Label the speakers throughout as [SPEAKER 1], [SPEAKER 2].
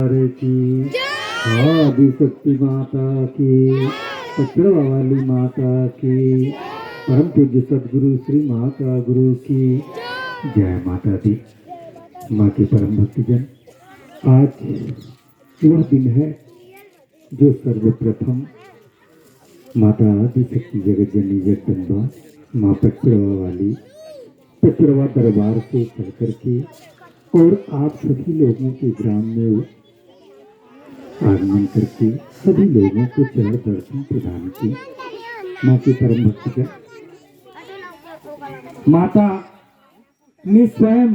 [SPEAKER 1] हरे की आदि शक्ति माता की, पचड़वा वाली माता की, परम पूज्य सदगुरु श्री माता गुरु की जय माता दी। माँ के परम भक्तजन, आज वह दिन है जो सर्वप्रथम माता आदि शक्ति जगत जननी जगदम्बा माँ पचड़वा वाली पचड़वा दरबार से चल करके और आप सभी लोगों के ग्राम में आगमन करके सभी लोगों को चरण दर्शन प्रदान की। माँ के परम भक्तजन, माता ने स्वयं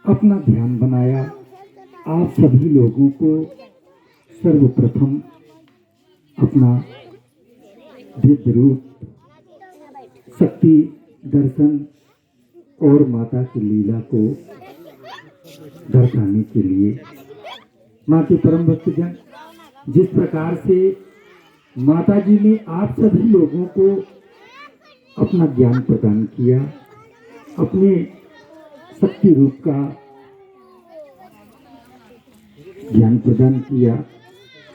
[SPEAKER 1] अपना ध्यान बनाया। आप सभी लोगों को सर्वप्रथम अपना दिव्य रूप, शक्ति दर्शन और माता की लीला को दर्शाने के लिए, माँ के परम भक्तजन, जिस प्रकार से माता जी ने आप सभी लोगों को अपना ज्ञान प्रदान किया, अपने शक्ति रूप का ज्ञान प्रदान किया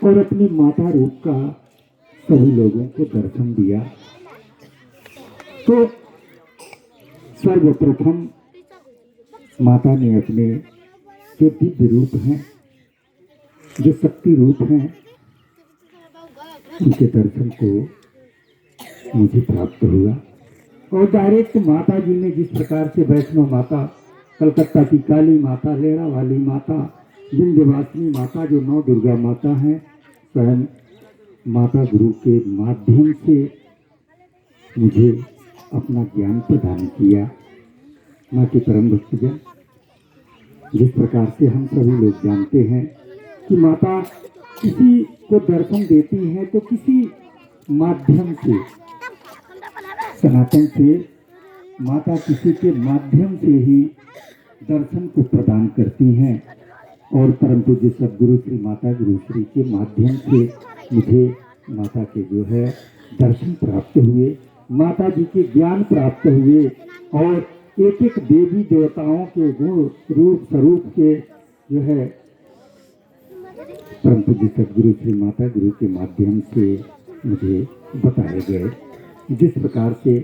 [SPEAKER 1] और अपने माता रूप का सभी लोगों को दर्शन दिया, तो सर्वप्रथम माता ने अपने जो दिव्य रूप हैं, जो शक्ति रूप हैं, उनके दर्शन को मुझे प्राप्त हुआ। और डायरेक्ट माता जी ने जिस प्रकार से वैष्णव माता, कलकत्ता की काली माता, लेड़ा वाली माता, विंध्यवासिनी माता जो नौ दुर्गा माता हैं, स्वयं माता गुरु के माध्यम से मुझे अपना ज्ञान प्रदान किया। माँ के परम भक्तजन, जिस प्रकार से हम सभी लोग जानते हैं कि माता किसी को दर्शन देती हैं तो किसी माध्यम से, सनातन से माता किसी के माध्यम से ही दर्शन को प्रदान करती हैं। और परम पूज्य सदगुरु श्री माता गुरु श्री के माध्यम से मुझे माता के जो है दर्शन प्राप्त हुए, माता जी के ज्ञान प्राप्त हुए और एक एक देवी देवताओं के गुण रूप स्वरूप के जो है परम पूज्य सदगुरु श्री माता गुरु के माध्यम से मुझे बताए गए। जिस प्रकार से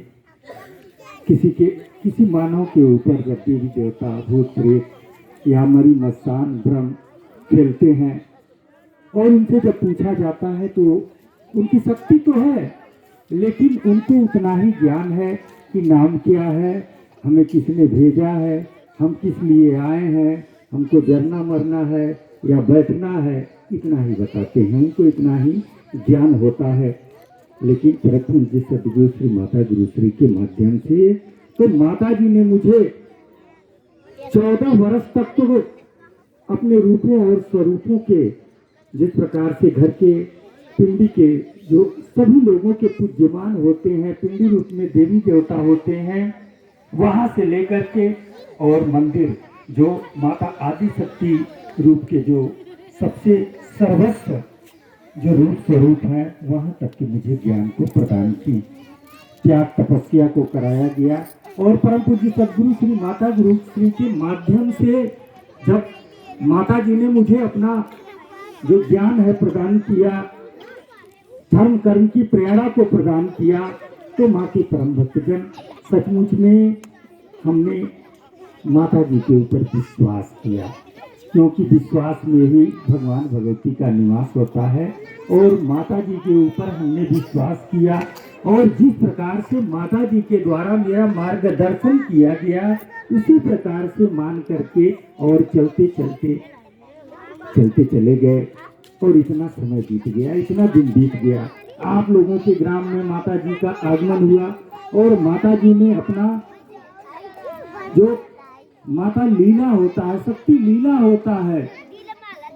[SPEAKER 1] किसी मानव के ऊपर जब देवी देवता, भूत प्रेत या मरी मस्तान ब्रह्म खेलते हैं और उनसे जब पूछा जाता है तो उनकी शक्ति तो है, लेकिन उनको उतना ही ज्ञान है कि नाम क्या है, हमें किसने भेजा है, हम किस लिए आए हैं, हमको जरना मरना है या बैठना है, इतना ही बताते हैं। उनको इतना ही ज्ञान होता है। लेकिन परम पूज्य सदगुरु श्री माता गुरु श्री के माध्यम से तो माता जी ने मुझे 14 वर्ष तक तो अपने रूपों और स्वरूपों के, जिस प्रकार से घर के पिंडी के जो सभी लोगों के पूज्यमान होते हैं, पिंडी रूप में देवी देवता होते हैं, वहां से लेकर के और मंदिर जो माता आदि शक्ति रूप के जो सबसे सर्वस्व जो रूप स्वरूप है, वहां तक के मुझे ज्ञान को प्रदान की, त्याग तपस्या को कराया गया। और परम पूज्य सदगुरु श्री माता गुरु श्री के माध्यम से जब माता जी ने मुझे अपना जो ज्ञान है प्रदान किया, धर्म कर्म की प्रेरणा को प्रदान किया, तो माँ के परम भक्तजन, सचमुच में हमने माता जी के ऊपर विश्वास किया, क्योंकि विश्वास में ही भगवान भगवती का निवास होता है। और माता जी के ऊपर हमने विश्वास किया और जिस प्रकार से माता जी के द्वारा मेरा मार्गदर्शन किया गया, उसी प्रकार से मान करके और चलते चले गए। और इतना समय बीत गया, इतना दिन बीत गया, आप लोगों के ग्राम में माता जी का आगमन हुआ और माता जी ने अपना जो माता लीला होता है, शक्ति लीला होता है,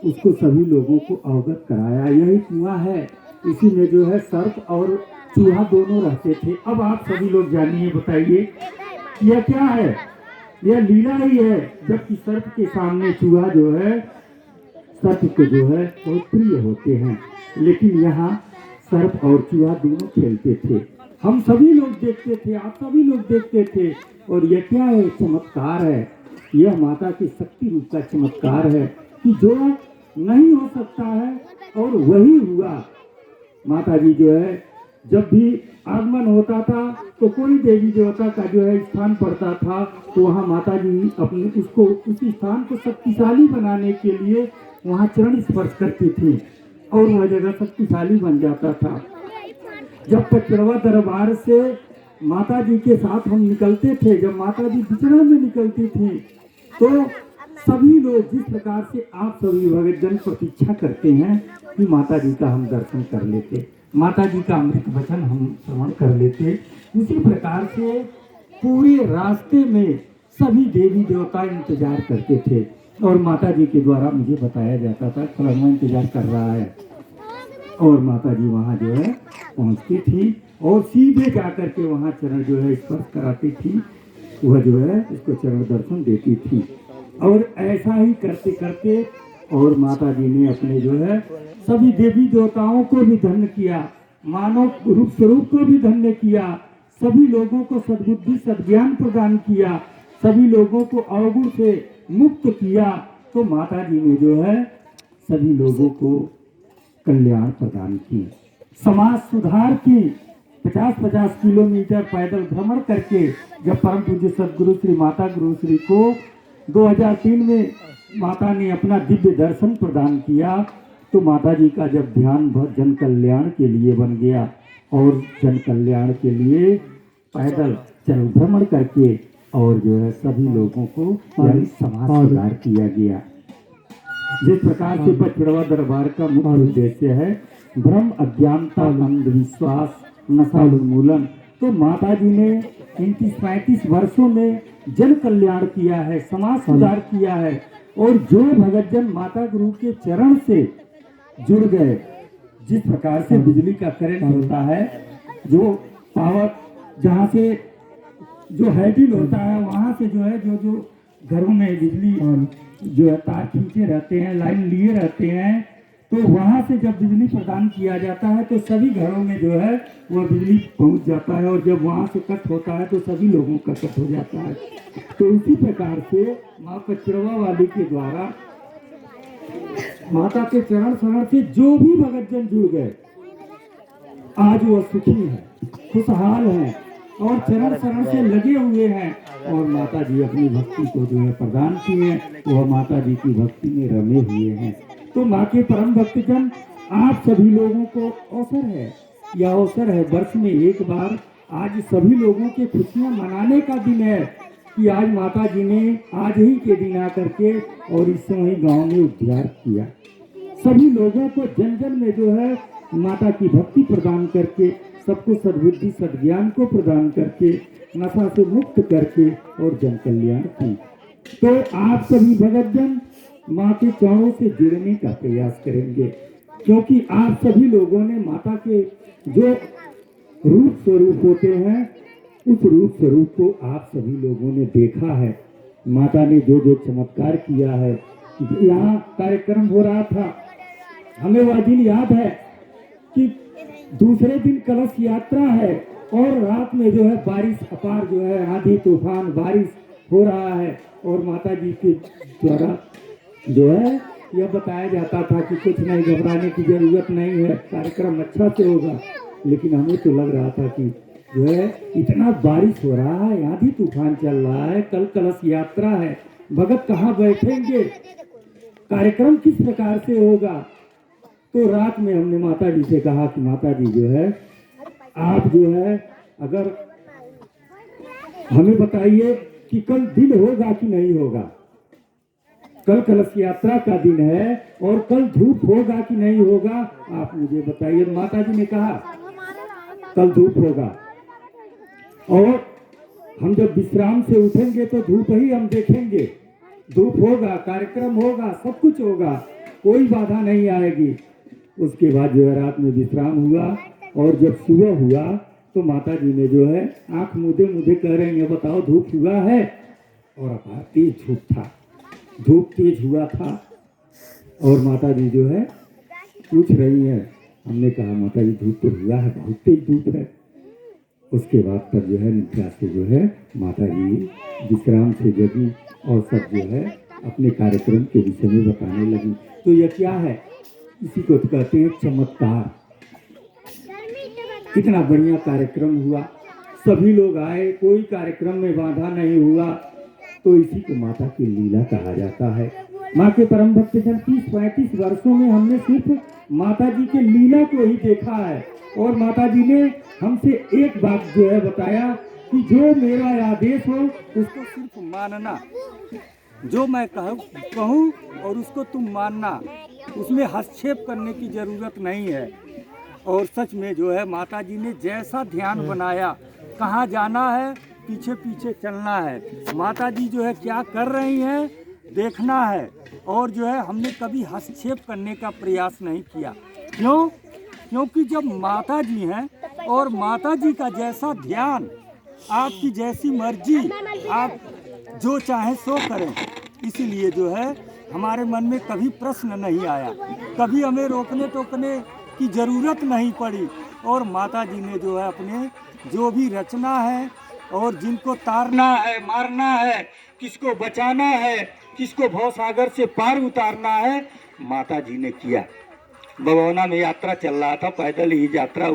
[SPEAKER 1] उसको सभी लोगों को अवगत कराया। यही कुआं है, इसी में जो है सर्प और चूहा दोनों रहते थे। अब आप सभी लोग जानिए, बताइए यह क्या है? यह लीला ही है। जबकि सर्प के सामने चूहा जो है, सर्प को जो है बहुत प्रिय होते हैं, लेकिन यहाँ सर्प और चूहा दोनों खेलते थे। हम सभी लोग देखते थे, आप सभी लोग देखते थे। और यह क्या है? चमत्कार है। यह माता की शक्ति रूप का चमत्कार है कि जो नहीं हो सकता है। और वही हुआ। माता जी जो है जब भी आगमन होता था तो कोई देवी देवता का जो है स्थान पड़ता था तो वहाँ माता जी अपने उसको उस स्थान को शक्तिशाली बनाने के लिए वहाँ चरण स्पर्श करती थी और वह जगह शक्तिशाली बन जाता था। जब पचरवा दरबार से माता जी के साथ हम निकलते थे, जब माता जी विचरण में निकलती थी तो सभी लोग जिस प्रकार से आप सभी भगतजन प्रतीक्षा करते हैं कि माता जी का हम दर्शन कर लेते, माता जी का अमृत वचन हम श्रवण कर लेते, उसी प्रकार से पूरे रास्ते में सभी देवी देवता इंतजार करते थे और माता जी के द्वारा मुझे बताया जाता था फलाना इंतजार कर रहा है और माता जी वहाँ जो है पहुँचती थी और सीधे जाकर के वहाँ चरण जो है स्पर्श कराती थी, वह जो है इसको चरण दर्शन देती थी। और ऐसा ही करते करते और माता जी ने अपने जो है सभी देवी देवताओं को भी धन्य किया, मानव रूप स्वरूप को भी धन्य किया, सभी लोगों को सद्बुद्धि सद्ज्ञान प्रदान किया, सभी लोगों को अवगुण से मुक्त किया। तो माता जी ने जो है सभी लोगों को कल्याण प्रदान की, समाज सुधार की। 50-50 किलोमीटर पैदल भ्रमण करके जब परम पूज्य सदगुरु श्री माता गुरु श्री को 2003 में माता ने अपना दिव्य दर्शन प्रदान किया तो माता जी का जब ध्यान जन कल्याण के लिए बन गया और जन कल्याण के लिए पैदल चल भ्रमण करके और जो है सभी लोगों को यानी समाज सुधार किया गया। जिस प्रकार से पचड़वा दरबार का मुख्य उद्देश्य है भ्रम अज्ञानता अंधविश्वास नशा उन्मूलन, तो माता जी ने 35 वर्षों में जन कल्याण किया है, समाज सुधार किया है। और जो भगतजन माता गुरु के चरण से जुड़ गए, जिस प्रकार से बिजली का करंट होता है, जो पावर जहाँ से जो हैंडल होता है वहाँ से जो है जो जो घरों में बिजली जो है तार खींचे रहते हैं, लाइन लिए रहते हैं, तो वहाँ से जब बिजली प्रदान किया जाता है तो सभी घरों में जो है वह बिजली पहुँच जाता है और जब वहाँ से कट होता है तो सभी लोगों का कट हो जाता है। तो इसी प्रकार से माँ पचरवा वाली के द्वारा माता के चरण शरण से जो भी भगतजन जुड़ गए आज वह सुखी है, खुशहाल है और चरण शरण से लगे हुए हैं और माता जी अपनी भक्ति को जो है प्रदान की है, वह माता जी की भक्ति में रमे हुए हैं। तो माँ के परम भक्तजन आप सभी लोगों को अवसर है, यह अवसर है वर्ष में एक बार आज सभी लोगों के खुशियाँ मनाने का दिन है कि आज माता जी ने आज ही के दिन आकर के और इस समय गाँव में उद्धार किया, सभी लोगों को जन जन में जो है माता की भक्ति प्रदान करके सबको सद्बुद्धि सद्ज्ञान को प्रदान करके नशा से मुक्त करके और जन कल्याण की। तो आप सभी भगतजन माँ के चरणों से जुड़ने का प्रयास करेंगे क्योंकि आप सभी लोगों ने माता के जो रूप स्वरूप होते हैं उस रूप स्वरूप को आप सभी लोगों ने देखा है। माता ने जो जो चमत्कार किया है, यहाँ कार्यक्रम हो रहा था, हमें वह दिन याद है कि दूसरे दिन कलश यात्रा है और रात में जो है बारिश अपार जो है आंधी तूफान बारिश हो रहा है और माता जी के द्वारा जो है यह बताया जाता था कि कुछ नहीं घबराने की जरूरत नहीं है, कार्यक्रम अच्छा से होगा। लेकिन हमें तो लग रहा था कि जो है इतना बारिश हो रहा है, आंधी तूफान चल रहा है, कल कलश यात्रा है, भगत कहाँ बैठेंगे, कार्यक्रम किस प्रकार से होगा। तो रात में हमने माता जी से कहा कि माता जी जो है आप जो है अगर हमें बताइए कि कल दिन होगा कि नहीं होगा, कल कलश यात्रा का दिन है और कल धूप होगा कि नहीं होगा, आप मुझे बताइए। माता जी ने कहा कल धूप होगा और हम जब विश्राम से उठेंगे तो धूप ही हम देखेंगे, धूप होगा, कार्यक्रम होगा, सब कुछ होगा, कोई बाधा नहीं आएगी। उसके बाद जो है रात में विश्राम हुआ और जब सुबह हुआ तो माता जी ने जो है आंख मूंदे मूंदे कह रही है बताओ धूप हुआ है, और अपार तेज धूप था, धूप तेज हुआ था और माता जी जो है पूछ रही है। हमने कहा माता जी धूप तो हुआ है, बहुत तेज धूप है। उसके बाद तब जो है निद्रा से जो है माता जी विश्राम से जगी और सब जो है अपने कार्यक्रम के विषय में बताने लगी। तो यह क्या है, इसी को तो कहते हैं चमत्कार। कितना बढ़िया कार्यक्रम हुआ, सभी लोग आए, कोई कार्यक्रम में बाधा नहीं हुआ। तो इसी को माता की लीला कहा जाता है। माँ के परम भक्तजन 30-35 वर्षों में हमने सिर्फ माता जी के लीला को ही देखा है। और माता जी ने हमसे एक बात जो है बताया कि जो मेरा आदेश हो उसको सिर्फ मानना, जो मैं कहूँ और उसको तुम मानना, उसमें हस्तक्षेप करने की जरूरत नहीं है। और सच में जो है माता जी ने जैसा ध्यान बनाया, कहाँ जाना है पीछे पीछे चलना है, माता जी जो है क्या कर रही हैं देखना है। और जो है हमने कभी हस्तक्षेप करने का प्रयास नहीं किया। क्यों? क्योंकि जब माता जी हैं और माता जी का जैसा ध्यान, आपकी जैसी मर्जी, आप जो चाहें सो करें, इसीलिए जो है हमारे मन में कभी प्रश्न नहीं आया, कभी हमें रोकने टोकने की ज़रूरत नहीं पड़ी। और माता जी ने जो है अपने जो भी रचना है और जिनको तारना है, मारना है, किसको बचाना है, किसको भवसागर से पार उतारना है, माता जी ने किया। बवौना में यात्रा चल रहा था, पैदल ही यात्रा